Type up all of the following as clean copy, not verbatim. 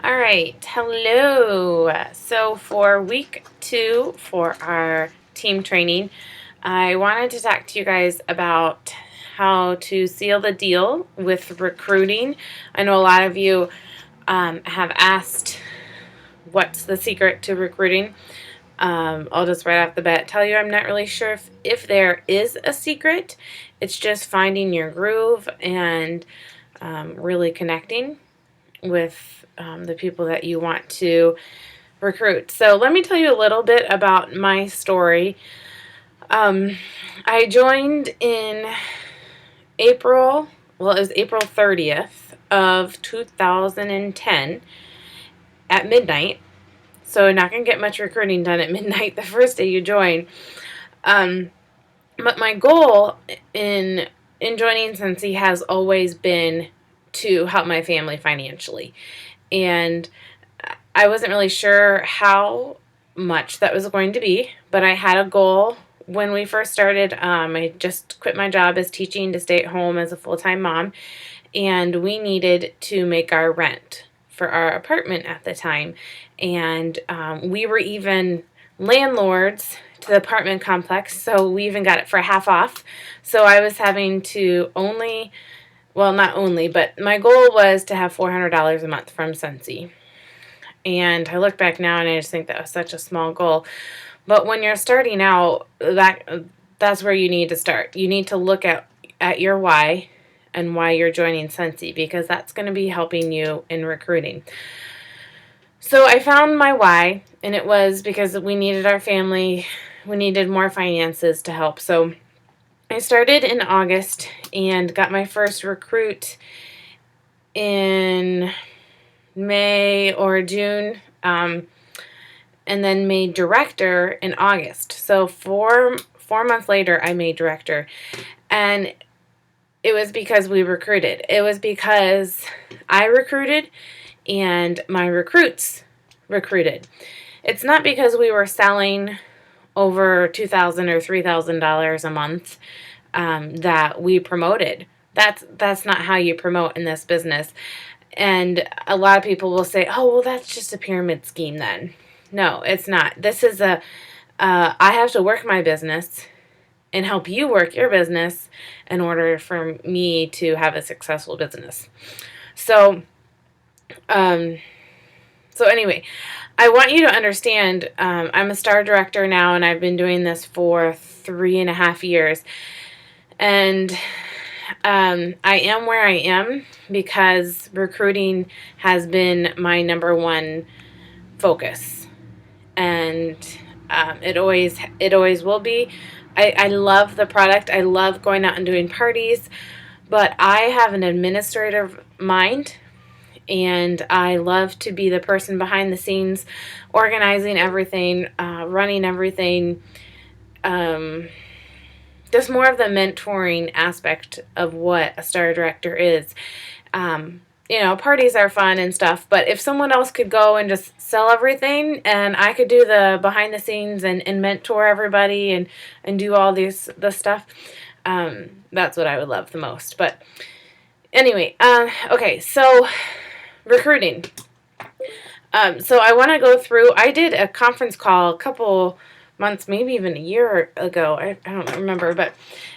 All right, hello. So for week 2 for our team training, I wanted to talk to you guys about how to seal the deal with recruiting. I know a lot of you have asked what's the secret to recruiting. I'll just right off the bat tell you I'm not really sure if there is a secret. It's just finding your groove and really connecting with the people that you want to recruit. So let me tell you a little bit about my story. I joined in April, well, it was April 30th of 2010 at midnight. So not going to get much recruiting done at midnight the first day you join. But my goal in joining Scentsy has always been to help my family financially. And I wasn't really sure how much that was going to be, but I had a goal when we first started. I just quit my job as teaching to stay at home as a full-time mom, and we needed to make our rent for our apartment at the time. And we were even landlords to the apartment complex, so we even got it for half off. So I was having to only, well, not only, but my goal was to have $400 a month from Scentsy. And I look back now and I just think that was such a small goal. But when you're starting out, that's where you need to start. You need to look at your why and why you're joining Scentsy, because that's going to be helping you in recruiting. So I found my why, and it was because we needed our family, we needed more finances to help. So I started in August and got my first recruit in May or June, and then made director in August. So four months later, I made director, and it was because we recruited. It was because I recruited and my recruits recruited. It's not because we were selling over $2,000 or $3,000 a month that we promoted. That's not how you promote in this business. And a lot of people will say, oh, well, that's just a pyramid scheme then. No, it's not. This is I have to work my business and help you work your business in order for me to have a successful business. So, anyway, I want you to understand, I'm a star director now, and I've been doing this for 3.5 years. And I am where I am because recruiting has been my number one focus, and it always will be. I love the product. I love going out and doing parties, but I have an administrative mind, and I love to be the person behind the scenes, organizing everything, running everything. Just more of the mentoring aspect of what a star director is. Parties are fun and stuff, but if someone else could go and just sell everything and I could do the behind the scenes and mentor everybody and do all this stuff, that's what I would love the most. But anyway, okay, so recruiting. So I want to go through, I did a conference call a couple months, maybe even a year ago. I don't remember. But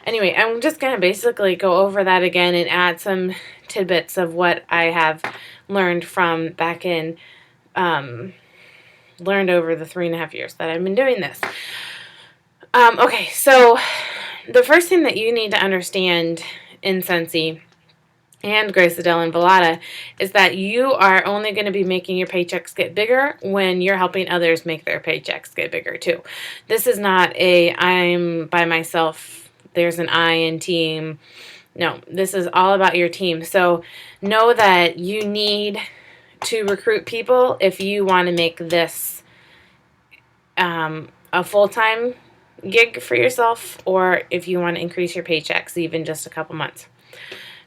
anyway, I'm just going to basically go over that again and add some tidbits of what I have learned from back in, learned over the 3.5 years that I've been doing this. Okay, so the first thing that you need to understand in Scentsy and Grace Adele and Velada is that you are only going to be making your paychecks get bigger when you're helping others make their paychecks get bigger too. This is not I'm by myself, there's an I in team. No, this is all about your team. So know that you need to recruit people if you want to make this a full-time gig for yourself, or if you want to increase your paychecks even just a couple months.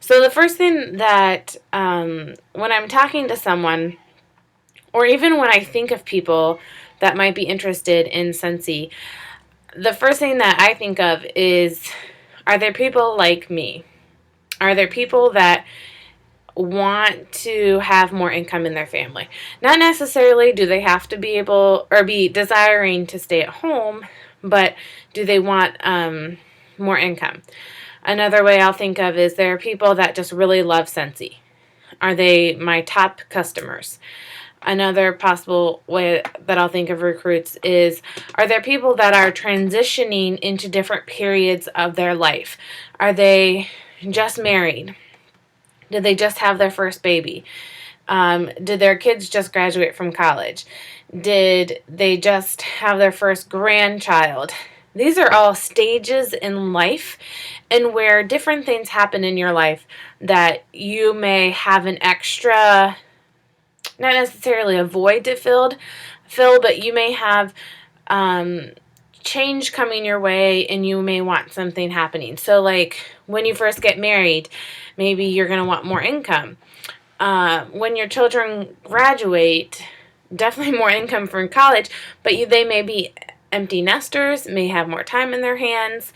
So the first thing that when I'm talking to someone, or even when I think of people that might be interested in Scentsy, the first thing that I think of is, are there people like me? Are there people that want to have more income in their family. Not necessarily do they have to be able or be desiring to stay at home, but do they want more income? Another way I'll think of is there are people that just really love Scentsy. Are they my top customers? Another possible way that I'll think of recruits is, are there people that are transitioning into different periods of their life? Are they just married? Did they just have their first baby? Did their kids just graduate from college? Did they just have their first grandchild? These are all stages in life and where different things happen in your life that you may have an extra, not necessarily a void to fill, but you may have change coming your way and you may want something happening. So like when you first get married, maybe you're going to want more income. When your children graduate, definitely more income from college, but they may be empty nesters, may have more time in their hands.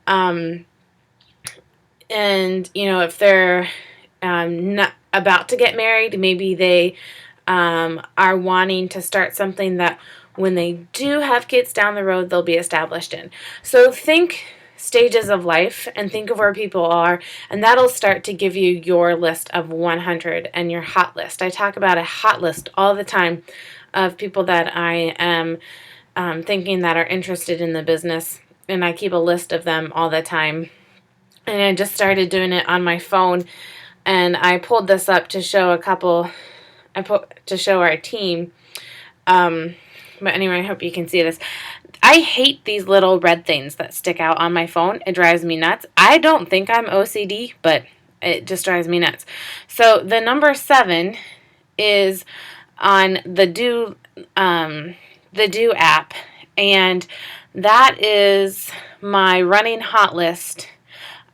And, if they're not about to get married, maybe they are wanting to start something that when they do have kids down the road, they'll be established in. So think stages of life and think of where people are, and that'll start to give you your list of 100 and your hot list. I talk about a hot list all the time of people that I am thinking that are interested in the business, and I keep a list of them all the time. And I just started doing it on my phone, and I pulled this up to show to show our team. But anyway, I hope you can see this. I hate these little red things that stick out on my phone. It drives me nuts. I don't think I'm OCD, but it just drives me nuts. So the number 7 is on the Do app, and that is my running hot list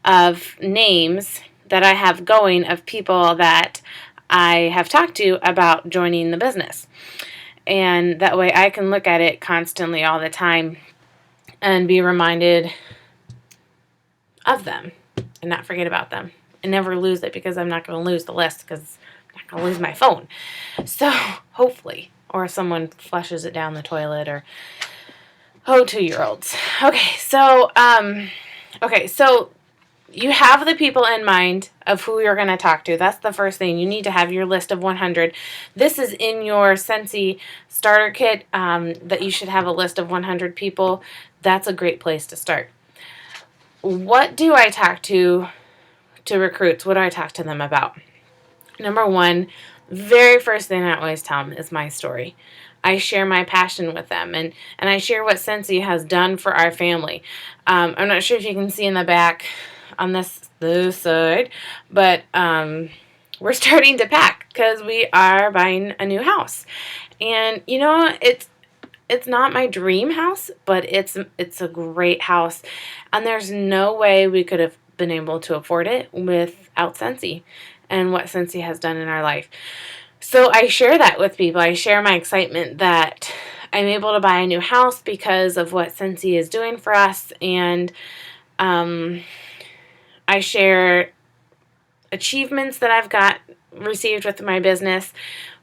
of names that I have going of people that I have talked to about joining the business. And that way I can look at it constantly all the time and be reminded of them and not forget about them and never lose it, because I'm not going to lose the list because I'm not going to lose my phone. So hopefully, or if someone flushes it down the toilet, or 2-year-olds. Okay, so you have the people in mind of who you're going to talk to. That's the first thing. You need to have your list of 100. This is in your Scentsy starter kit, that you should have a list of 100 people. That's a great place to start. What do I talk to recruits? What do I talk to them about? Number 1, very first thing I always tell them is my story. I share my passion with them, and I share what Scentsy has done for our family. I'm not sure if you can see in the back on this side, but we're starting to pack because we are buying a new house. And it's not my dream house, but it's a great house, and there's no way we could have been able to afford it without Scentsy and what Scentsy has done in our life. So I share that with people. I share my excitement that I'm able to buy a new house because of what Scentsy is doing for us, and I share achievements that I've received with my business,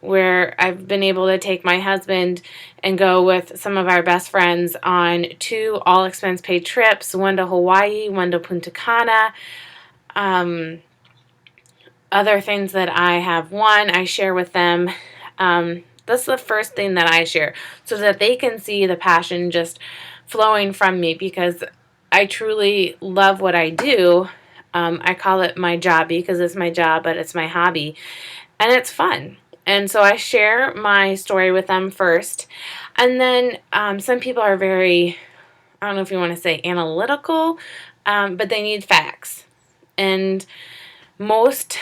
where I've been able to take my husband and go with some of our best friends on 2 all expense paid trips, one to Hawaii, one to Punta Cana. Other things that I have won, I share with them. That's the first thing that I share, so that they can see the passion just flowing from me, because I truly love what I do. I call it my jobby because it's my job, but it's my hobby, and it's fun. And so I share my story with them first. And then some people are very, I don't know if you want to say analytical, but they need facts. And most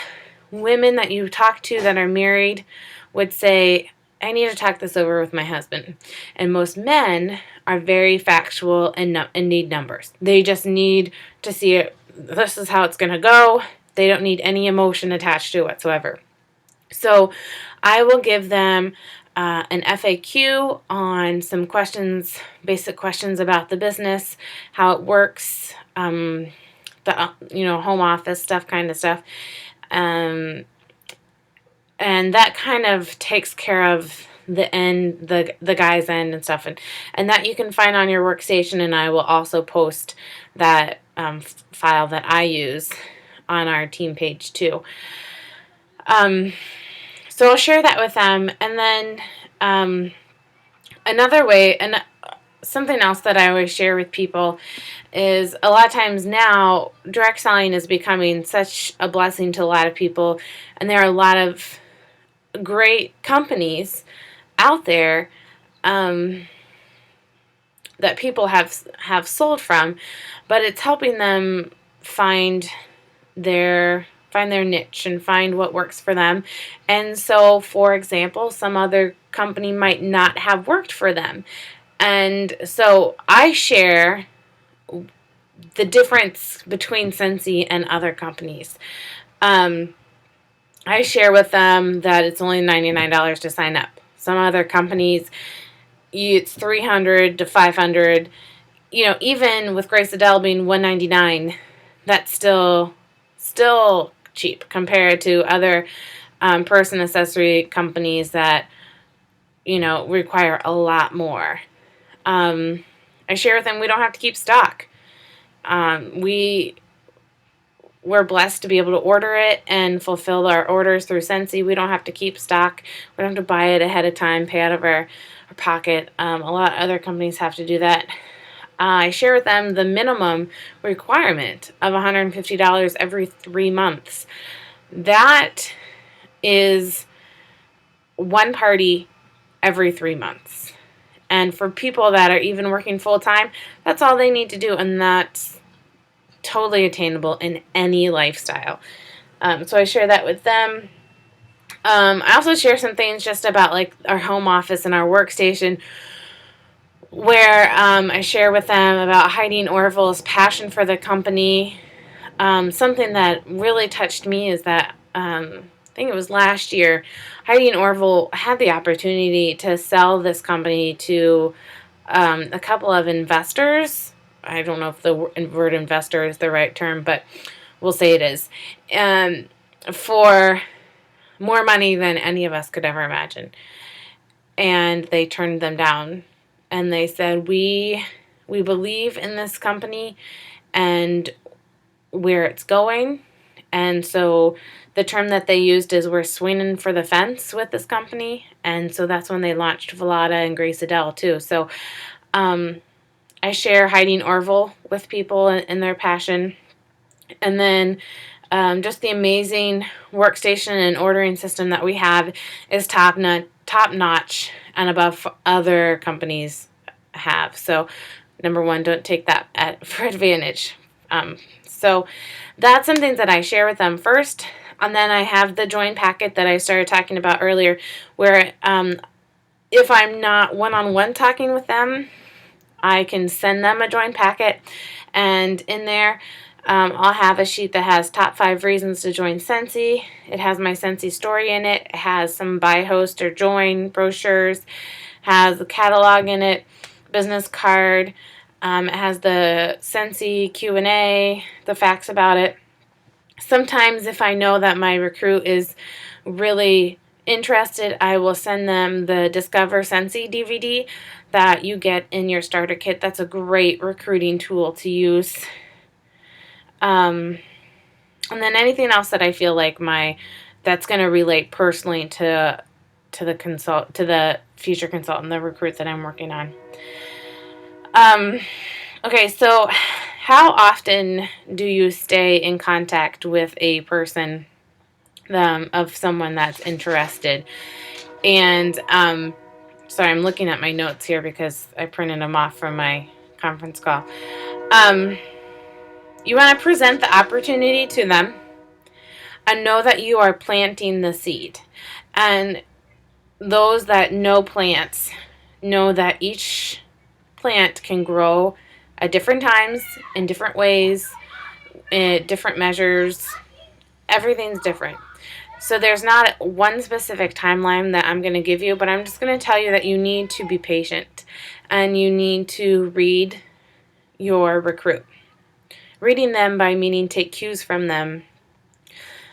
women that you talk to that are married would say, I need to talk this over with my husband. And most men are very factual and need numbers. They just need to see it. This is how it's going to go. They don't need any emotion attached to it whatsoever. So I will give them an FAQ on some questions, basic questions about the business, how it works, the home office stuff, kind of stuff. and that kind of takes care of the end, the guy's end and stuff, and that you can find on your workstation. And I will also post that file that I use on our team page too. So I'll share that with them. And then another way, and something else that I always share with people is a lot of times now direct selling is becoming such a blessing to a lot of people, and there are a lot of great companies out there that people have sold from, but it's helping them find their niche and find what works for them. And so, for example, some other company might not have worked for them. And so I share the difference between Scentsy and other companies. I share with them that it's only $99 to sign up. Some other companies, it's $300 to $500. Even with Grace Adele being $199, that's still cheap compared to other person accessory companies that require a lot more. I share with them we don't have to keep stock. We're blessed to be able to order it and fulfill our orders through Scentsy. We don't have to keep stock. We don't have to buy it ahead of time, pay out of our pocket. A lot of other companies have to do that. I share with them the minimum requirement of $150 every 3 months. That is one party every 3 months. And for people that are even working full-time, that's all they need to do, and that's totally attainable in any lifestyle. So I share that with them. I also share some things just about like our home office and our workstation, where I share with them about Heidi Orville's passion for the company. Something that really touched me is that I think it was last year, Heidi Orville had the opportunity to sell this company to a couple of investors. I don't know if the word investor is the right term, but we'll say it is, for more money than any of us could ever imagine. And they turned them down. And they said, we believe in this company and where it's going. And so the term that they used is we're swinging for the fence with this company. And so that's when they launched Velada and Grace Adele too. So I share Heidi Orville with people and their passion. And then just the amazing workstation and ordering system that we have is top notch and above other companies have. So number one, don't take that for advantage. So that's some things that I share with them first. And then I have the join packet that I started talking about earlier, where if I'm not one-on-one talking with them, I can send them a join packet. And in there, I'll have a sheet that has top 5 reasons to join Scentsy. It has my Scentsy story in it. It has some buy, host, or join brochures. Has the catalog in it, business card. It has the Scentsy Q&A, the facts about it. Sometimes if I know that my recruit is really interested, I will send them the Discover Scentsy DVD that you get in your starter kit. That's a great recruiting tool to use. And then anything else that I feel like that's going to relate personally to the future consultant, the recruit that I'm working on. Okay, so how often do you stay in contact with a person of someone that's interested? And sorry, I'm looking at my notes here because I printed them off from my conference call. You want to present the opportunity to them and know that you are planting the seed. And those that know plants know that each plant can grow at different times, in different ways, in different measures. Everything's different. So there's not one specific timeline that I'm going to give you, but I'm just going to tell you that you need to be patient and you need to read your recruit. Reading them by meaning take cues from them.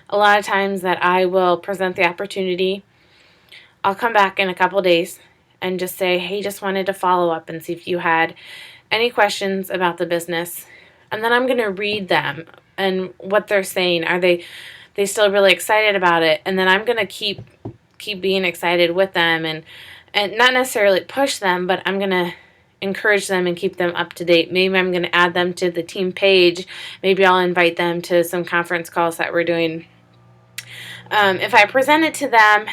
a lot of times that I will present the opportunity. I'll come back in a couple days and just say, hey, just wanted to follow up and see if you had any questions about the business. And then I'm going to read them and what they're saying. Are they still really excited about it? And then I'm going to keep being excited with them and not necessarily push them, but I'm going to encourage them and keep them up to date. Maybe I'm going to add them to the team page. Maybe I'll invite them to some conference calls that we're doing. If I present it to them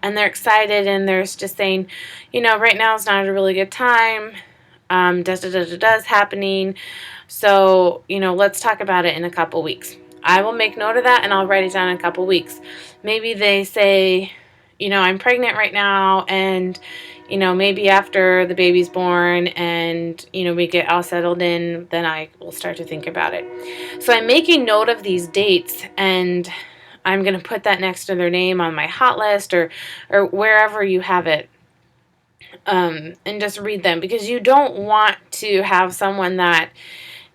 and they're excited and they're just saying, right now is not a really good time, does happening, so, let's talk about it in a couple weeks. I will make note of that and I'll write it down in a couple weeks. Maybe they say, I'm pregnant right now and, maybe after the baby's born and, we get all settled in, then I will start to think about it. So I'm making note of these dates and I'm going to put that next to their name on my hot list or wherever you have it. And just read them, because you don't want to have someone that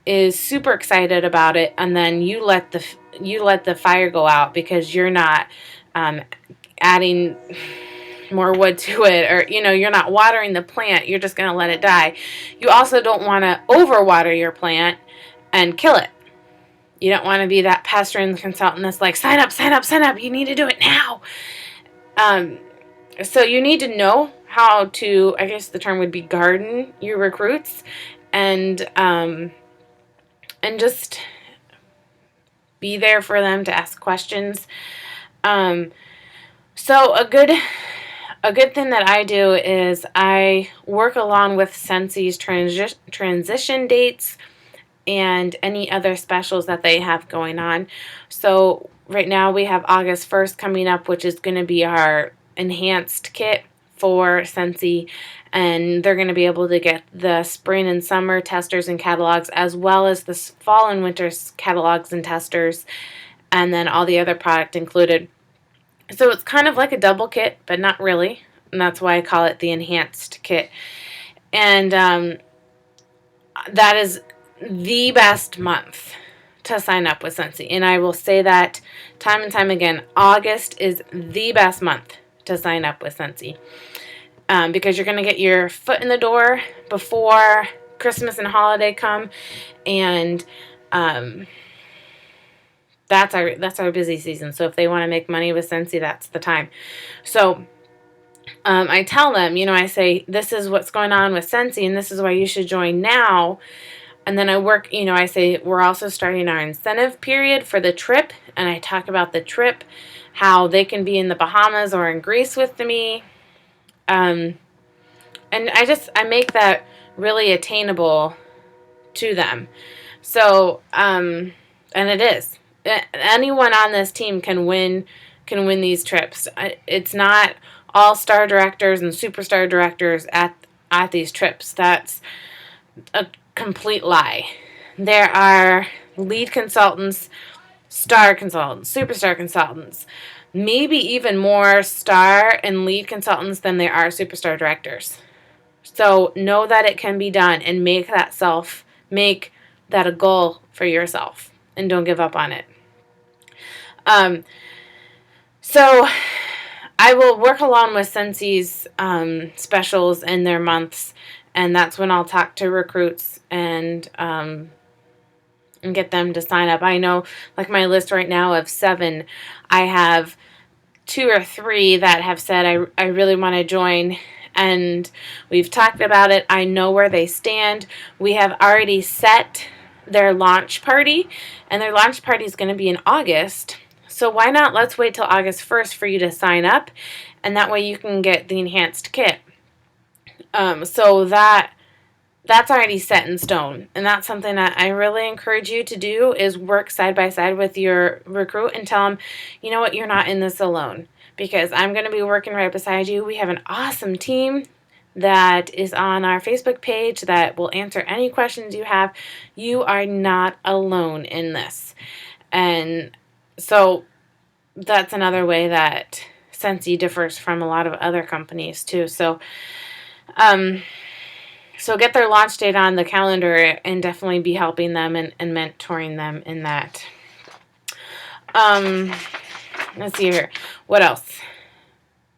is super excited about it and then you let the fire go out because you're not adding more wood to it, or you're not watering the plant. You're just going to let it die. You also don't want to overwater your plant and kill it. You don't want to be that pastoring consultant that's like, sign up, sign up, sign up. You need to do it now. So you need to know how to, I guess the term would be, garden your recruits, and just be there for them to ask questions. So a good thing that I do is I work along with Scentsy's transition dates and any other specials that they have going on. So right now we have August 1st coming up, which is going to be our enhanced kit for Scentsy, and they're going to be able to get the spring and summer testers and catalogs, as well as the fall and winter catalogs and testers, and then all the other product included. So it's kind of like a double kit, but not really, and that's why I call it the enhanced kit. And that is the best month to sign up with Scentsy, and I will say that time and time again. August is the best month to sign up with Scentsy, because you're going to get your foot in the door before Christmas and holiday come, and that's our busy season. So if they want to make money with Scentsy, that's the time. So I tell them, I say, this is what's going on with Scentsy, and this is why you should join now. And then I work, I say, we're also starting our incentive period for the trip, and I talk about the trip, how they can be in the Bahamas or in Greece with me. And I make that really attainable to them. So, and it is. Anyone on this team can win these trips. It's not all star directors and superstar directors at these trips. That's a complete lie. There are lead consultants, star consultants, superstar consultants, maybe even more star and lead consultants than there are superstar directors. So know that it can be done, and make that a goal for yourself, and don't give up on it. So I will work along with Scentsy's specials and their months, and that's when I'll talk to recruits and get them to sign up. I know, like my list right now of 7, I have 2 or 3 that have said I really want to join, and we've talked about it. I know where they stand. We have already set their launch party, and their launch party is going to be in August. So why not? Let's wait till August 1st for you to sign up, and that way you can get the enhanced kit. So that's already set in stone, and that's something that I really encourage you to do, is work side by side with your recruit and tell them, you know what, you're not in this alone, because I'm going to be working right beside you. We have an awesome team that is on our Facebook page that will answer any questions you have. You are not alone in this. And so that's another way that Scentsy differs from a lot of other companies too. So get their launch date on the calendar and definitely be helping them and mentoring them in that. let's see here. What else?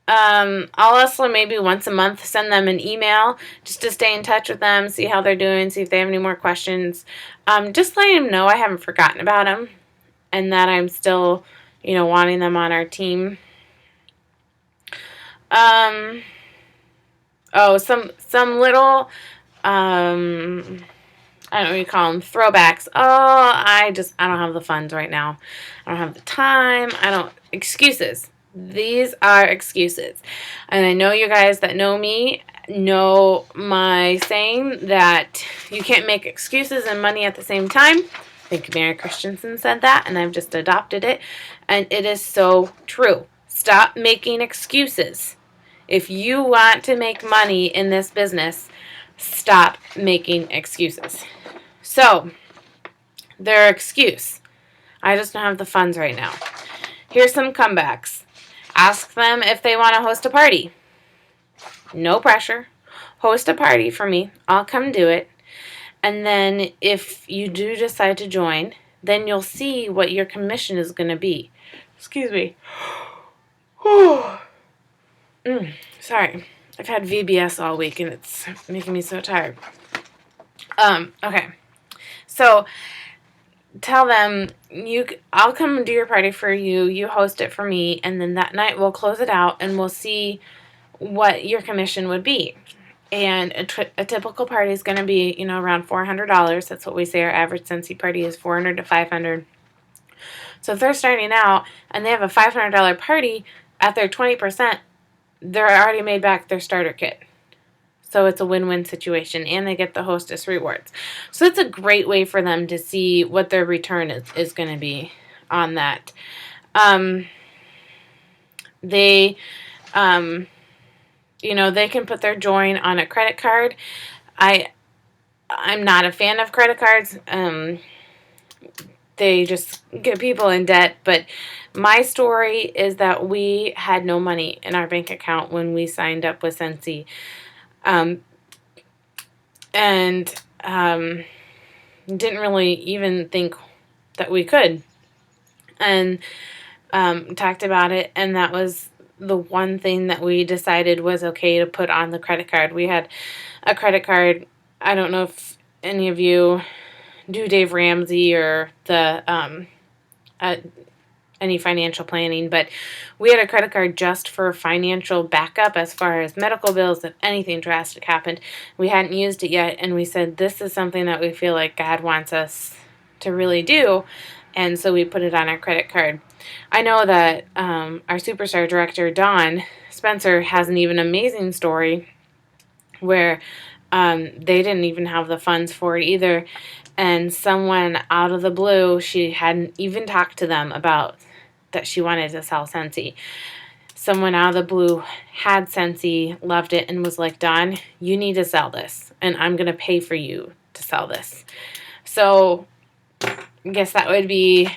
I'll also maybe once a month send them an email just to stay in touch with them, see how they're doing, see if they have any more questions. Just letting them know I haven't forgotten about them and that I'm still, wanting them on our team. Some little, I don't know what you call them, throwbacks. Oh, I don't have the funds right now. I don't have the time. Excuses. These are excuses. And I know you guys that know me know my saying that you can't make excuses and money at the same time. I think Mary Christensen said that, and I've just adopted it. And it is so true. Stop making excuses. If you want to make money in this business, stop making excuses. So, their excuse, I just don't have the funds right now. Here's some comebacks. Ask them if they want to host a party. No pressure. Host a party for me. I'll come do it. And then if you do decide to join, then you'll see what your commission is going to be. Excuse me. Sorry. I've had VBS all week and it's making me so tired. Okay. So tell them I'll come and do your party for you. You host it for me, and then that night we'll close it out and we'll see what your commission would be. And a typical party is going to be, around $400. That's what we say our average Scentsy party is, $400 to $500. So if they're starting out and they have a $500 party at their 20%, they're already made back their starter kit. So it's a win-win situation, and they get the hostess rewards. So it's a great way for them to see what their return is going to be on that. They can put their join on a credit card. I'm not a fan of credit cards. They just get people in debt. But my story is that we had no money in our bank account when we signed up with Scentsy. Didn't really even think that we could. And talked about it, and that was the one thing that we decided was okay to put on the credit card. We had a credit card. I don't know if any of you do Dave Ramsey or the any financial planning, but we had a credit card just for financial backup as far as medical bills if anything drastic happened. We hadn't used it yet, and we said this is something that we feel like God wants us to really do, and so we put it on our credit card. I know that our Superstar director, Dawn Spencer, has an even amazing story where they didn't even have the funds for it either, and someone out of the blue, she hadn't even talked to them about that she wanted to sell Scentsy. Someone out of the blue had Scentsy, loved it, and was like, Dawn, you need to sell this, and I'm going to pay for you to sell this. So I guess that would be,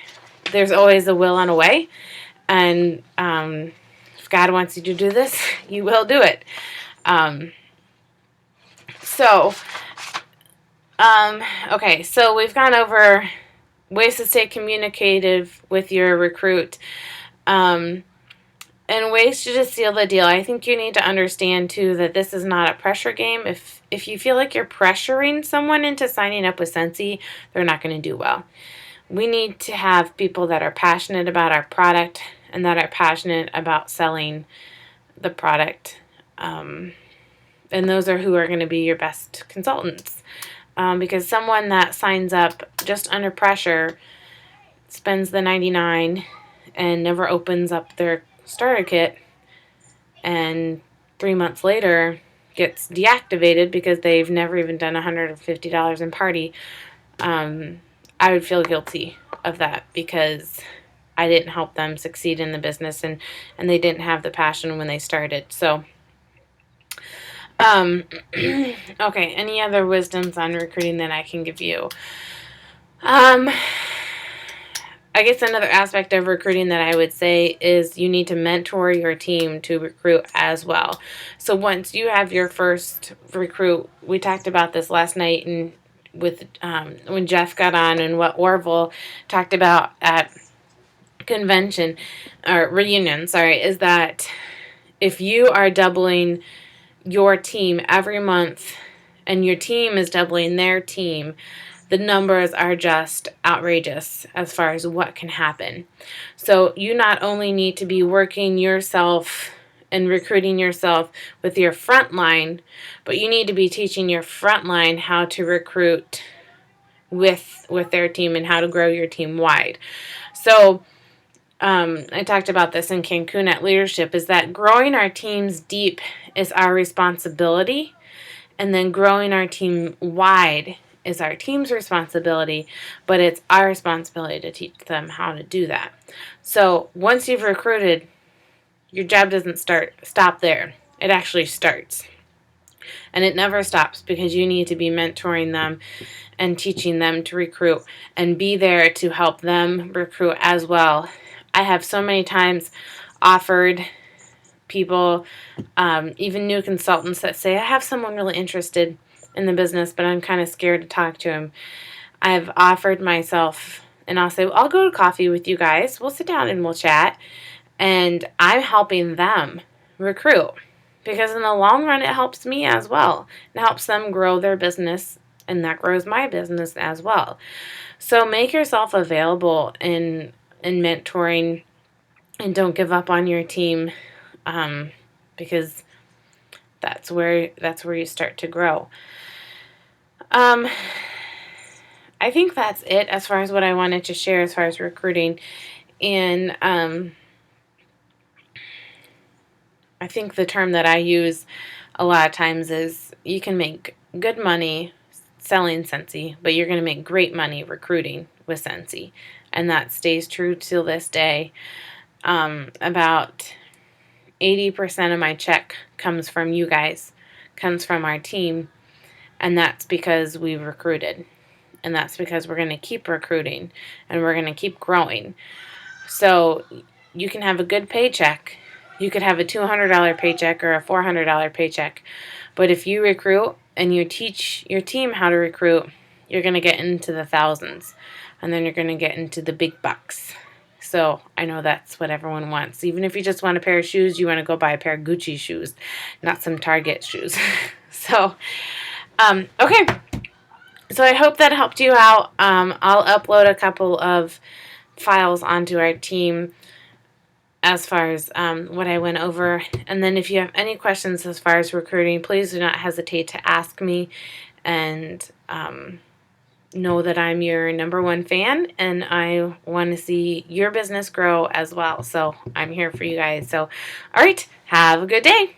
there's always a will and a way, and if God wants you to do this, you will do it. Okay, so we've gone over ways to stay communicative with your recruit, and ways to just seal the deal. I think you need to understand, too, that this is not a pressure game. If you feel like you're pressuring someone into signing up with Scentsy, they're not going to do well. We need to have people that are passionate about our product and that are passionate about selling the product, and those are who are going to be your best consultants. Because someone that signs up just under pressure, spends the $99 and never opens up their starter kit, and 3 months later gets deactivated because they've never even done $150 in party, I would feel guilty of that because I didn't help them succeed in the business, and they didn't have the passion when they started. So okay, any other wisdoms on recruiting that I can give you? I guess another aspect of recruiting that I would say is you need to mentor your team to recruit as well. So once you have your first recruit, we talked about this last night and with when Jeff got on, and what Orville talked about at convention or reunion, sorry, is that if you are doubling your team every month and your team is doubling their team, the numbers are just outrageous as far as what can happen. So you not only need to be working yourself and recruiting yourself with your front line, but you need to be teaching your front line how to recruit with their team and how to grow your team wide. So I talked about this in Cancun at Leadership, is that growing our teams deep is our responsibility, and then growing our team wide is our team's responsibility, but it's our responsibility to teach them how to do that. So once you've recruited, your job doesn't stop there. It actually starts. And it never stops, because you need to be mentoring them and teaching them to recruit and be there to help them recruit as well. I have so many times offered people, even new consultants, that say, I have someone really interested in the business, but I'm kind of scared to talk to him. I've offered myself, and I'll say, well, I'll go to coffee with you guys. We'll sit down and we'll chat. And I'm helping them recruit, because in the long run, it helps me as well. It helps them grow their business, and that grows my business as well. So make yourself available in mentoring, and don't give up on your team, because that's where you start to grow. I think that's it as far as what I wanted to share as far as recruiting. And I think the term that I use a lot of times is, you can make good money selling Scentsy, but you're going to make great money recruiting with Scentsy. And that stays true till this day. About 80% of my check comes from you guys, comes from our team, and that's because we've recruited. And that's because we're going to keep recruiting, and we're going to keep growing. So you can have a good paycheck. You could have a $200 paycheck or a $400 paycheck. But if you recruit and you teach your team how to recruit, you're going to get into the thousands. And then you're going to get into the big bucks. So I know that's what everyone wants. Even if you just want a pair of shoes, you want to go buy a pair of Gucci shoes, not some Target shoes. So, okay. So I hope that helped you out. I'll upload a couple of files onto our team as far as what I went over. And then if you have any questions as far as recruiting, please do not hesitate to ask me. And know that I'm your #1 fan, and I want to see your business grow as well. So I'm here for you guys. So, all right, have a good day.